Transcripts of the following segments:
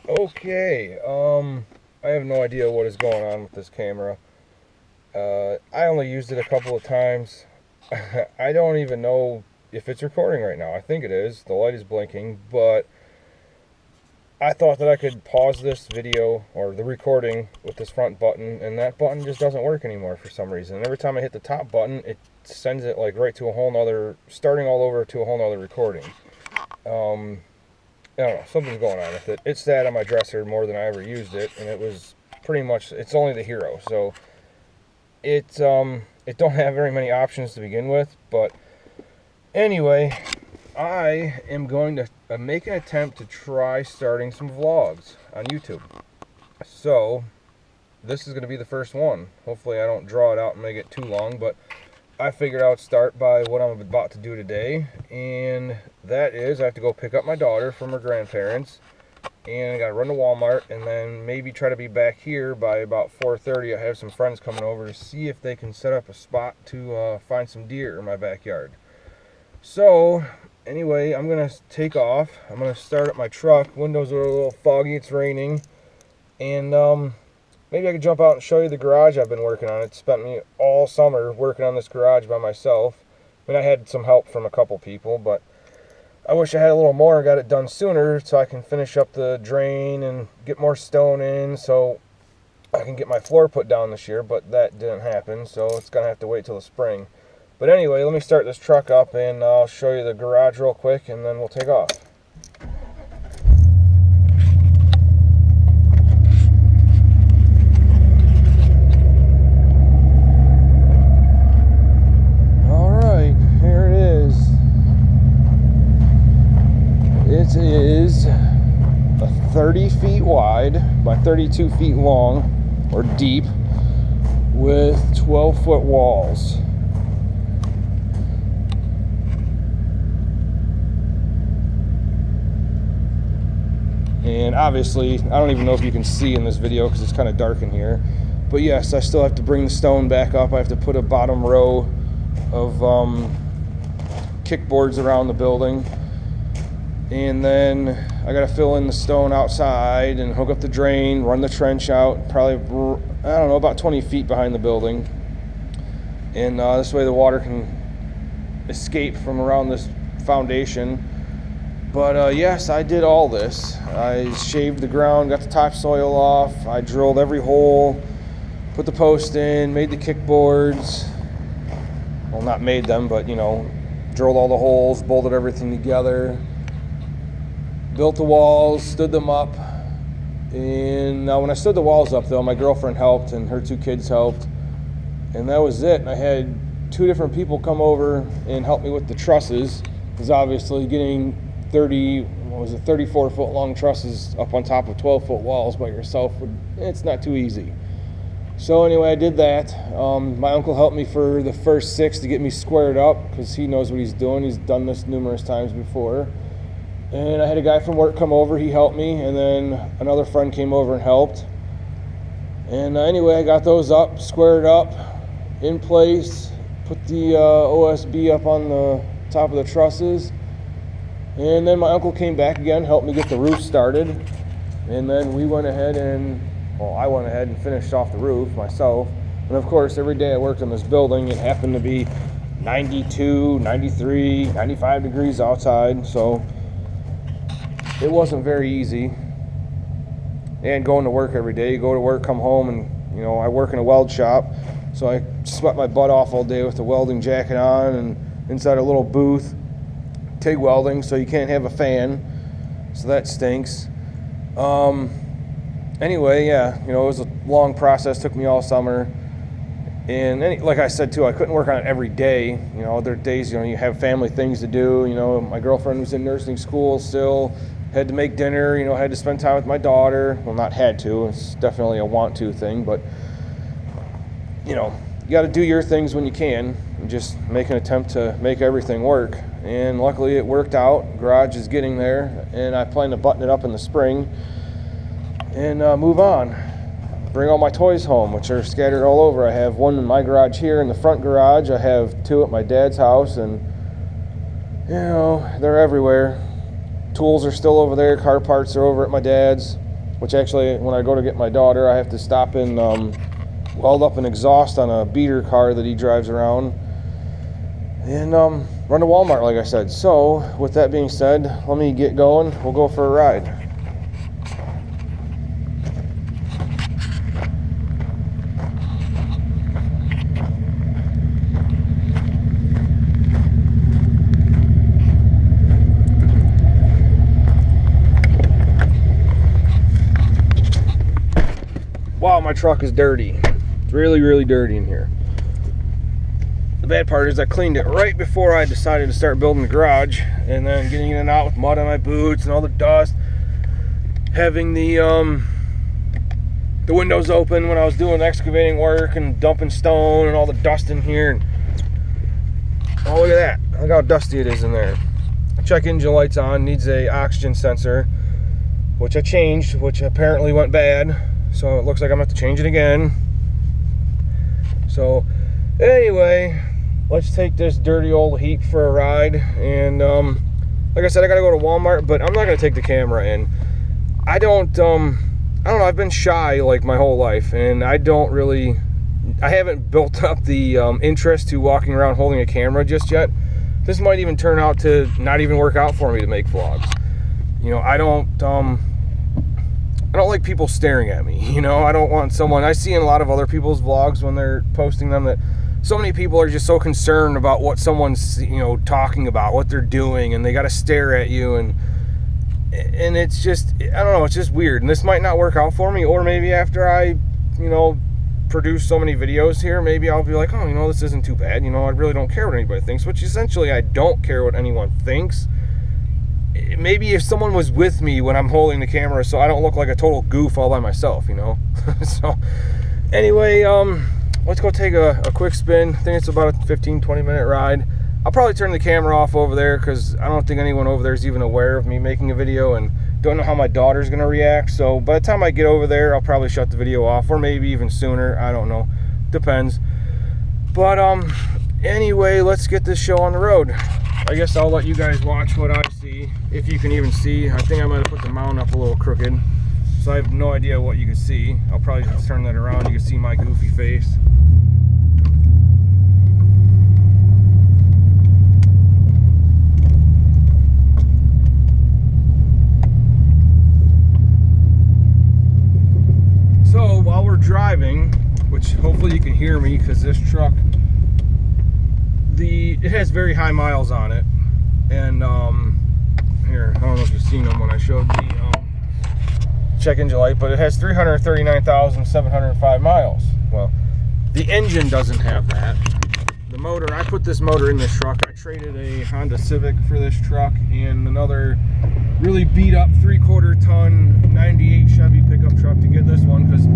Okay, I have no idea what is going on with this camera. I only used it a couple of times. I don't even know if it's recording right now. I think it is. The light is blinking, but I thought that I could pause this video or the recording with this front button, and that button just doesn't work anymore for some reason. And every time I hit the top button, it sends it like right to a whole nother, starting all over to a whole nother recording. I don't know, something's going on with it. It sat on my dresser more than I ever used it, and it was pretty much, it's only the Hero, so it don't have very many options to begin with. But anyway, I am going to make an attempt to try starting some vlogs on YouTube. So this is going to be the first one. Hopefully I don't draw it out and make it too long, but I figured I would start by what I'm about to do today, and that is I have to go pick up my daughter from her grandparents, and I gotta run to Walmart, and then maybe try to be back here by about 4:30. I have some friends coming over to see if they can set up a spot to find some deer in my backyard. So anyway, I'm gonna take off. I'm gonna start up my truck. Windows are a little foggy, it's raining, and maybe I could jump out and show you the garage I've been working on. It spent me all summer working on this garage by myself. I mean, I had some help from a couple people, but I wish I had a little more and got it done sooner so I can finish up the drain and get more stone in so I can get my floor put down this year, but that didn't happen, so it's going to have to wait till the spring. But anyway, let me start this truck up and I'll show you the garage real quick and then we'll take off. It is 30 feet wide by 32 feet long, or deep, with 12-foot walls. And obviously, I don't even know if you can see in this video because it's kind of dark in here. But yes, I still have to bring the stone back up. I have to put a bottom row of kickboards around the building. And then I got to fill in the stone outside and hook up the drain, run the trench out, probably, I don't know, about 20 feet behind the building. And this way the water can escape from around this foundation. But yes, I did all this. I shaved the ground, got the topsoil off, I drilled every hole, put the post in, made the kickboards. Well, not made them, but, you know, drilled all the holes, bolted everything together. Built the walls, stood them up, and now when I stood the walls up though, my girlfriend helped and her 2 kids helped, and that was it. I had 2 different people come over and help me with the trusses, because obviously getting 34 foot long trusses up on top of 12-foot walls by yourself, it's not too easy. So anyway, I did that. My uncle helped me for the first 6 to get me squared up, because he knows what he's doing. He's done this numerous times before. And I had a guy from work come over, he helped me, and then another friend came over and helped. And anyway, I got those up, squared up, in place, put the OSB up on the top of the trusses. And then my uncle came back again, helped me get the roof started. And then we went ahead and, well, I went ahead and finished off the roof myself. And of course, every day I worked on this building, it happened to be 92, 93, 95 degrees outside, so it wasn't very easy. And going to work every day, you go to work, come home, and you know, I work in a weld shop, so I sweat my butt off all day with the welding jacket on and inside a little booth, TIG welding, so you can't have a fan, so that stinks. Anyway, yeah, you know, it was a long process, took me all summer. And like I said too, I couldn't work on it every day. You know, there are days, you know, you have family things to do. You know, my girlfriend was in nursing school still, had to make dinner, you know, had to spend time with my daughter. Well, not had to, it's definitely a want to thing, but, you know, you got to do your things when you can and just make an attempt to make everything work. And luckily it worked out. Garage is getting there, and I plan to button it up in the spring and move on. Bring all my toys home, which are scattered all over. I have one in my garage here in the front garage. I have 2 at my dad's house, and you know, they're everywhere. Tools are still over there. Car parts are over at my dad's. which actually, when I go to get my daughter, I have to stop and weld up an exhaust on a beater car that he drives around, and run to Walmart, like I said. So, with that being said, let me get going. We'll go for a ride. Wow, my truck is dirty. It's really, really dirty in here. The bad part is I cleaned it right before I decided to start building the garage, and then getting in and out with mud on my boots and all the dust. Having the windows open when I was doing excavating work and dumping stone and all the dust in here. And oh, look at that. Look how dusty it is in there. Check engine light's on. Needs a oxygen sensor, which I changed, which apparently went bad. So it looks like I'm going to have to change it again. So anyway, let's take this dirty old Heap for a ride. And like I said, I got to go to Walmart, but I'm not going to take the camera in. I don't know, I've been shy like my whole life, and I haven't built up the interest to walking around holding a camera just yet. This might even turn out to not even work out for me to make vlogs. You know, I don't like people staring at me. You know, I don't want someone, I see in a lot of other people's vlogs when they're posting them that so many people are just so concerned about what someone's, you know, talking about, what they're doing, and they got to stare at you, and it's just, I don't know, it's just weird. And this might not work out for me, or maybe after I, you know, produce so many videos here, maybe I'll be like, oh, you know, this isn't too bad. You know, I really don't care what anybody thinks, which essentially I don't care what anyone thinks. Maybe if someone was with me when I'm holding the camera, so I don't look like a total goof all by myself, you know. So anyway, let's go take a quick spin. I think it's about a 15-20 minute ride. I'll probably turn the camera off over there because I don't think anyone over there is even aware of me making a video, and don't know how my daughter's gonna react. So by the time I get over there, I'll probably shut the video off, or maybe even sooner. I don't know, depends. But anyway, let's get this show on the road. I guess I'll let you guys watch what I see, if you can even see. I think I might have put the mount up a little crooked, so I have no idea what you can see. I'll probably just turn that around. You can see my goofy face. So while we're driving, which hopefully you can hear me because this truck, it has very high miles on it, and here, I don't know if you've seen them when I showed the check engine light, but it has 339,705 miles. Well, the engine doesn't have that. The motor, I put this motor in this truck. I traded a Honda Civic for this truck and another really beat up 3/4 ton 98 Chevy pickup truck to get this one, because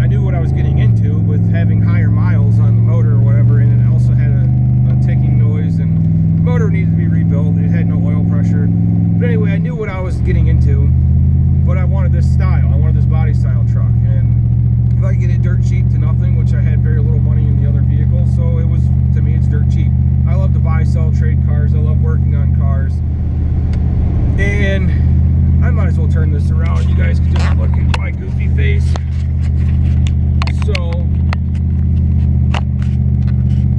I knew what I was getting into with having higher miles on the motor or whatever, and it also had a ticking noise, and the motor needed to be rebuilt. It had no oil pressure. But anyway, I knew what I was getting into, but I wanted this style. I wanted this body style truck, and if I could get it dirt cheap to nothing, which I had very little money in the other vehicle, so it was, to me, it's dirt cheap. I love to buy, sell, trade cars. I love working on cars, and I might as well turn this around. You guys can just look at my goofy face. So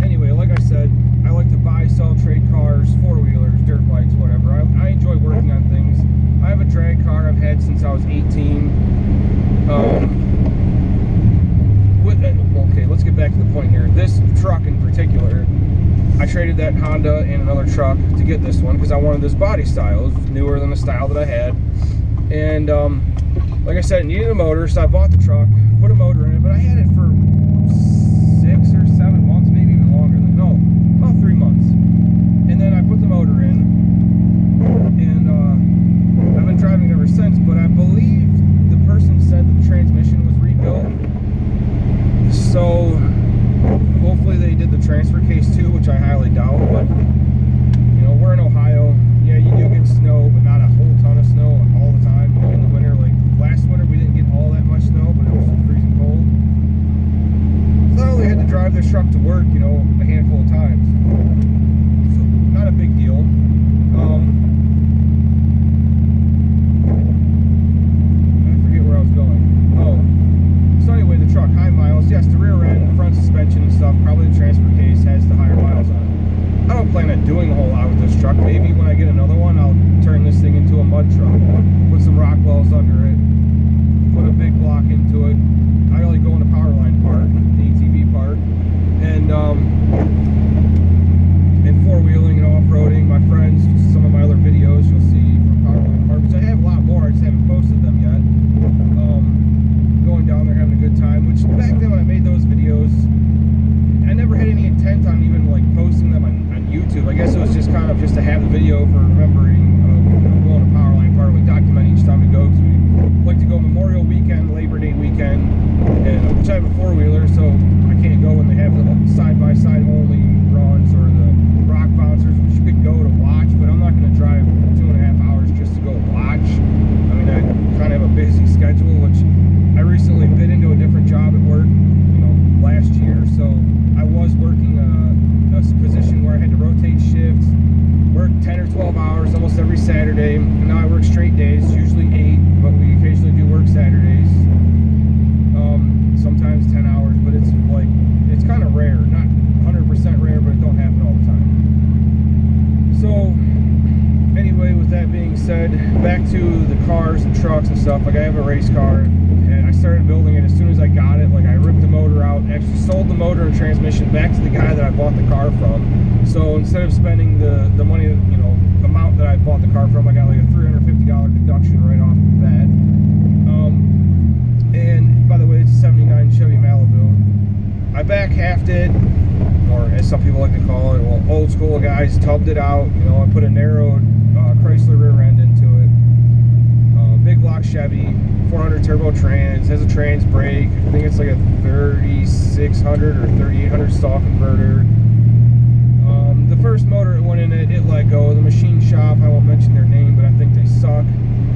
anyway, like I said, I like to buy, sell, trade cars, four-wheelers, dirt bikes, whatever. I enjoy working on things. I have a drag car I've had since I was 18. Okay, let's get back to the point here. This truck in particular, I traded that Honda and another truck to get this one because I wanted this body style. It was newer than the style that I had. And like I said, it needed a motor, so I bought the truck, put a motor in it, but I had it for 6 or 7 months, maybe even longer than, no, about 3 months. And then I put the motor in, and I've been driving ever since, but I believe the person said the transmission was rebuilt. So hopefully they did the transfer case too, which I highly doubt, but you know, we're in Ohio. Yeah, you do get snow, but not a whole ton of snow all the time in the winter. Like last winter we didn't get all that much snow, but it was freezing cold. into the cars and trucks and stuff. Like I have a race car, and I started building it as soon as I got it. Like I ripped the motor out, actually sold the motor and transmission back to the guy that I bought the car from. So instead of spending the money, you know, amount that I bought the car from, I got like a $350 deduction right off the bat. And by the way, it's a 79 Chevy Malibu. I back halved it, or as some people like to call it, well, old school guys tubbed it out. You know, I put a narrowed Chrysler rear end into it. Big block Chevy, 400 turbo trans, has a trans brake. I think it's like a 3600 or 3800 stall converter. The first motor it went in it let go. The machine shop, I won't mention their name, but I think they suck.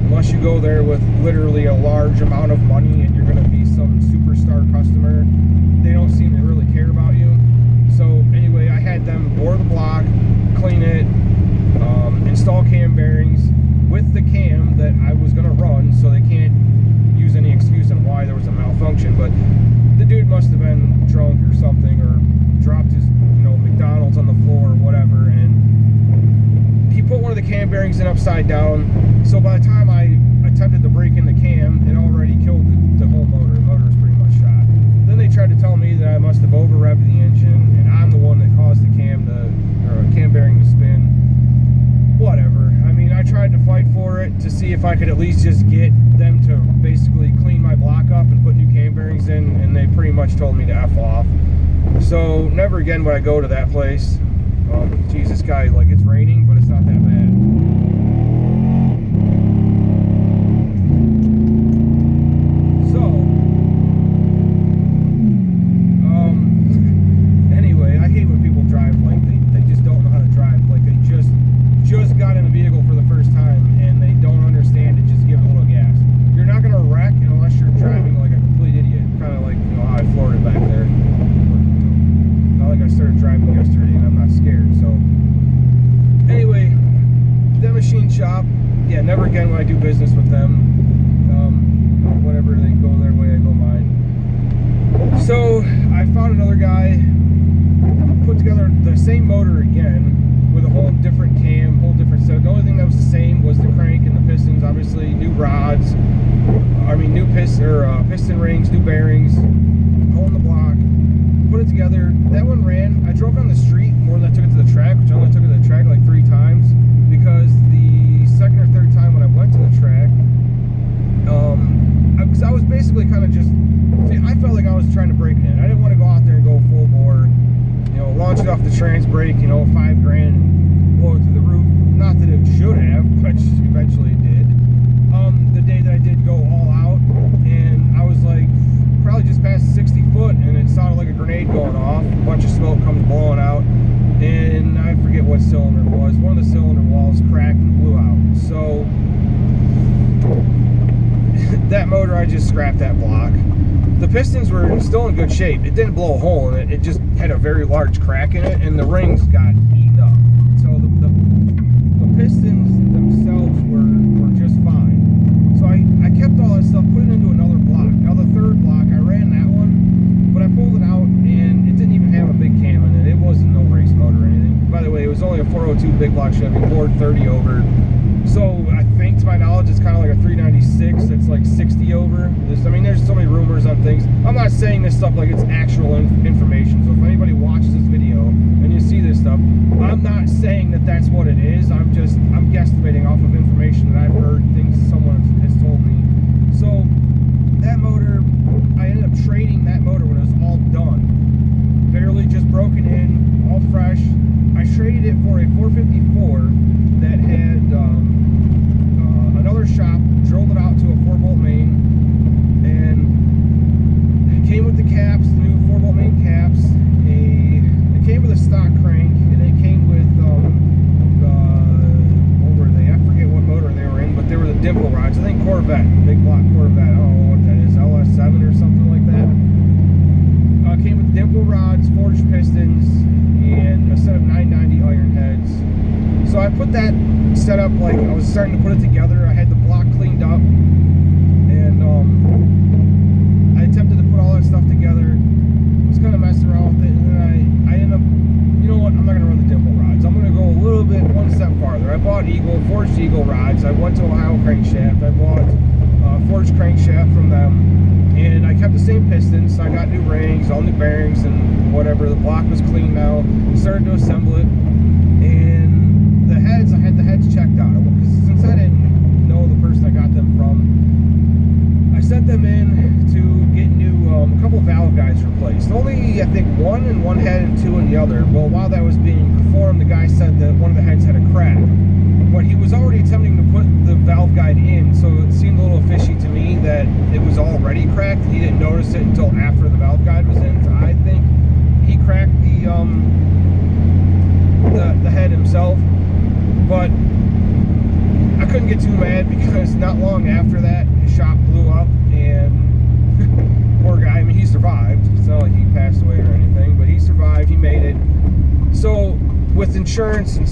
Unless you go there with literally a large amount of money and you're going to be some superstar customer, they don't seem to really care about you. So anyway, I had them bore the block, clean it, install cam bearings with the cam that I was going to run, so they can't use any excuse on why there was a malfunction. But the dude must have been drunk or something, or dropped his, you know, McDonald's on the floor or whatever, and he put one of the cam bearings in upside down. So by the time I attempted to break in the cam, it already killed the whole motor. The motor was pretty much shot. Then they tried to tell me that I must have over revved the engine, and I'm the one that caused the cam bearing to spin. Whatever. I mean, I tried to fight for it to see if I could at least just get them to basically clean my block up and put new cam bearings in, and they pretty much told me to F off. So never again would I go to that place. Geez, this guy, like, it's raining, but it's not that bad. So, anyway, I hate when people drive like they just don't know how to drive. Like they just got in a vehicle for the first time and they don't understand it. Just give it a little gas. You're not gonna wreck unless you're driving like a complete idiot. Kind of like, you know, how I floored it back there. Not like I started driving yesterday and I'm not scared. So anyway, that machine shop, yeah, never again when I do business with them. Whatever, they go their way, I go mine. So I found another guy, put together the same motor again with a whole different cam, whole different setup. The only thing that was the same was the crank and the pistons. Obviously, new rods. I mean, new piston rings, new bearings, hole in the block. Put it together. That one ran. I drove on the street more than I took it to the track, which I only took it to the track like 3 times, because the second or third time when I went to the track, I was basically kind of just, I felt like I was trying to break it in. I didn't want to go out there and go full bore, you know, launch it off the trans brake, you know, $5 grand, and blow it through the roof. Not that it should have, but eventually it did. The day that I did go all out, and I was like, probably just past 60 foot, and it sounded like a grenade going off. A bunch of smoke comes blowing out, and I forget what cylinder it was. One of the cylinder walls cracked and blew out. So that motor, I just scrapped that block. The pistons were still in good shape. It didn't blow a hole in it. It just had a very large crack in it, and the rings got eaten up. So the pistons themselves were just fine. So I kept all that stuff, put it into another block. Now the third block, I ran that one, but I pulled it out, and it didn't even have a big cam in it. It wasn't no race motor or anything. By the way, it was only a 402 big block Chevy, bored 30 over. So I think, to my knowledge, it's kind of like a 396 that's like 60 over. I mean, there's so many rumors on things. I'm not saying this stuff like it's actual information. So if anybody watches this video and you see this stuff, I'm not saying that that's what it is. I'm guesstimating off of information that I've heard, things someone has told me. So that motor, I ended up trading that motor when it was all done. Barely just broken in, all fresh. I traded it for a 454 that had another shop drilled it out to a 4-bolt main, and it came with the caps, the new 4-bolt main caps. It came with a stock crank, and it came with what were they? I forget what motor they were in, but they were the dimple rods. I think Corvette, big block Corvette. I don't know what that is, LS7 or something like that. Came with dimple rods, forged pistons, and a set of 990 iron heads. So I put that set up, like I was starting to put it together. I had the block cleaned up, and I attempted to put all that stuff together. I was kind of messing around with it, and then I ended up, you know what, I'm not going to run the dimple rods. I'm going to go a little bit, one step farther. I bought forged Eagle rods. I went to Ohio Crankshaft. I bought a forged crankshaft from them, and I kept the same pistons. So I got new rings, all new bearings, and whatever. The block was clean now. Started to assemble it, and the heads, I had the heads checked out. Because since I didn't know the person I got them from, I sent them in to get new, a couple of valve guides replaced. Only, I think, one in one head and two in the other. Well, while that was being performed, the guy said that one of the heads had a crack. But he was already attempting to put the valve guide in, so it seemed a little fishy to me that it was already cracked. He didn't notice it until after the valve guide was in. So I think he cracked the head himself. But I couldn't get too mad because not long after that, his shop blew up, and poor guy, I mean, he survived. It's not like he passed away or anything, but he survived, he made it. So with insurance and